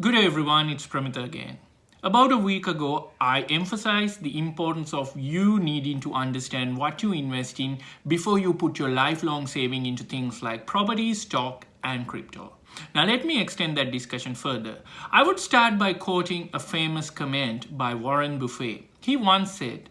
Good day everyone, it's Pramita again. About a week ago, I emphasized the importance of you needing to understand what you invest in before you put your lifelong saving into things like property, stock, and crypto. Now let me extend that discussion further. I would start by quoting a famous comment by Warren Buffett. He once said,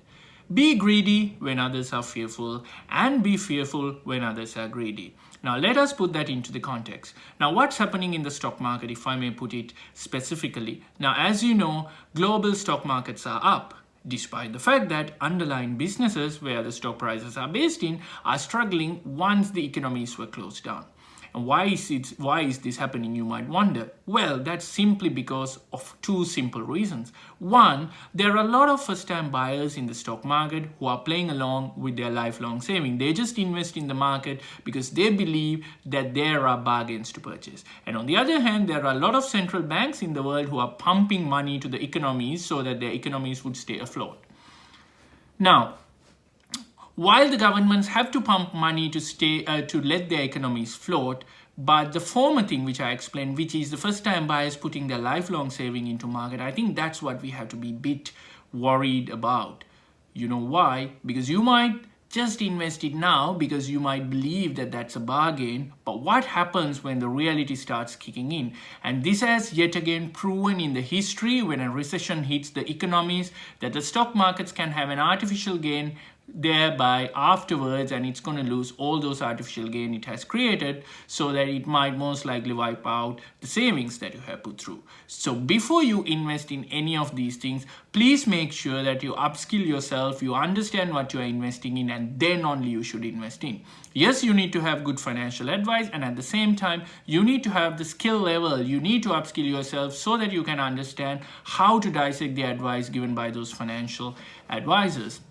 "Be greedy when others are fearful, and be fearful when others are greedy." Now let us put that into the context. Now what's happening in the stock market, if I may put it specifically? Now as you know, global stock markets are up, despite the fact that underlying businesses where the stock prices are based in are struggling once the economies were closed down. And why is this happening, you might wonder? Well, that's simply because of two simple reasons. One, there are a lot of first-time buyers in the stock market who are playing along with their lifelong saving. They just invest in the market because they believe that there are bargains to purchase. And on the other hand, there are a lot of central banks in the world who are pumping money to the economies so that their economies would stay afloat. Now, while the governments have to pump money to let their economies float, but the former thing which I explained, which is the first-time buyers putting their lifelong saving into market, I think that's what we have to be a bit worried about. You know why? Because you might just invest it now because you might believe that that's a bargain, but what happens when the reality starts kicking in? And this has yet again proven in the history when a recession hits the economies that the stock markets can have an artificial gain thereby afterwards, and it's going to lose all those artificial gain it has created, so that it might most likely wipe out the savings that you have put through. So before you invest in any of these things, please make sure that you upskill yourself, you understand what you are investing in, and then only you should invest in. Yes, you need to have good financial advice, and at the same time you need to have the skill level. You need to upskill yourself so that you can understand how to dissect the advice given by those financial advisors.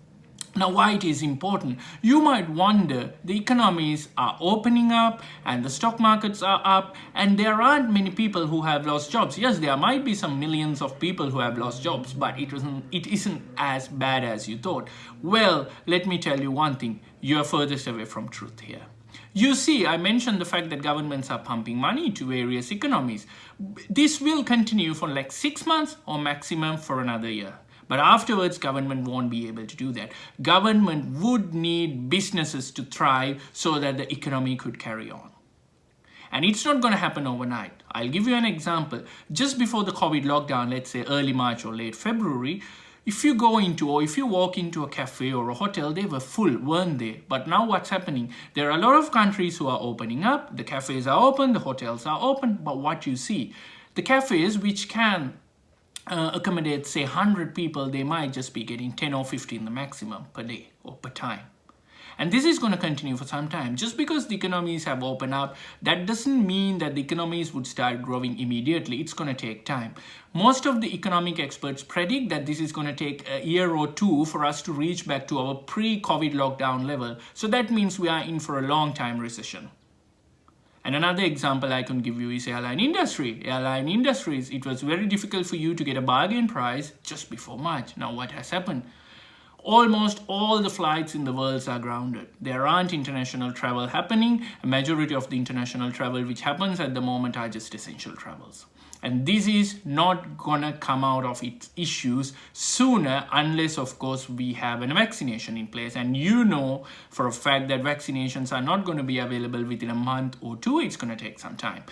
Now, why it is important? You might wonder, the economies are opening up and the stock markets are up and there aren't many people who have lost jobs. Yes, there might be some millions of people who have lost jobs, but it isn't as bad as you thought. Well, let me tell you one thing. You are furthest away from truth here. You see, I mentioned the fact that governments are pumping money to various economies. This will continue for like 6 months or maximum for another year. But afterwards, government won't be able to do that. Government would need businesses to thrive so that the economy could carry on. And it's not going to happen overnight. I'll give you an example. Just before the COVID lockdown, let's say early March or late February, if you walk into a cafe or a hotel, they were full, weren't they? But now what's happening? There are a lot of countries who are opening up. The cafes are open, the hotels are open. But what you see, the cafes which can accommodate say 100 people, they might just be getting 10 or 15 the maximum per day or per time. And this is going to continue for some time. Just because the economies have opened up, that doesn't mean that the economies would start growing immediately. It's going to take time. Most of the economic experts predict that this is going to take a year or two for us to reach back to our pre-COVID lockdown level. So that means we are in for a long time recession. And another example I can give you is Airline Industry. Airline Industries, it was very difficult for you to get a bargain price just before March. Now what has happened? Almost all the flights in the world are grounded. There aren't international travel happening. A majority of the international travel which happens at the moment are just essential travels. And this is not gonna come out of its issues sooner unless, of course, we have a vaccination in place. And you know for a fact that vaccinations are not going to be available within a month or two. It's going to take some time.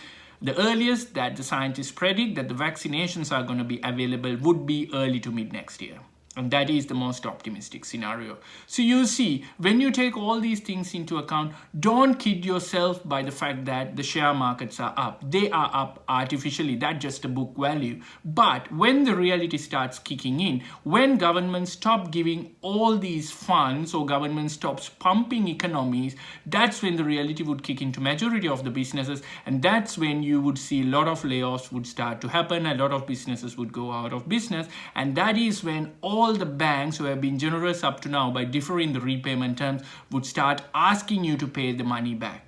The earliest that the scientists predict that the vaccinations are going to be available would be early to mid next year. And that is the most optimistic scenario. So you see, when you take all these things into account, don't kid yourself by the fact that the share markets are up. They are up artificially. That's just a book value. But when the reality starts kicking in, when governments stop giving all these funds or government stops pumping economies, that's when the reality would kick into majority of the businesses. And that's when you would see a lot of layoffs would start to happen. A lot of businesses would go out of business. And that is when all the banks who have been generous up to now by deferring the repayment terms would start asking you to pay the money back.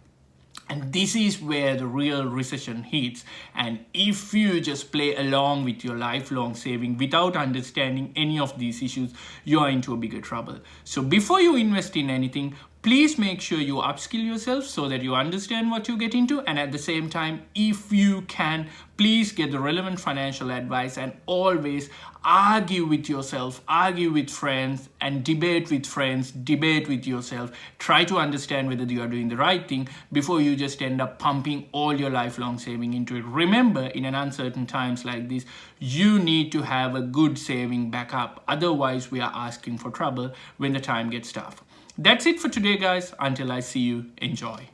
And this is where the real recession hits. And if you just play along with your lifelong saving without understanding any of these issues, you are into a bigger trouble. So before you invest in anything, Please make sure you upskill yourself so that you understand what you get into, and at the same time, if you can, please get the relevant financial advice, and always argue with yourself, argue with friends, and debate with friends, debate with yourself. Try to understand whether you are doing the right thing before you just end up pumping all your lifelong saving into it. Remember, in an uncertain times like this, you need to have a good saving backup. Otherwise, we are asking for trouble when the time gets tough. That's it for today, guys. Until I see you, enjoy.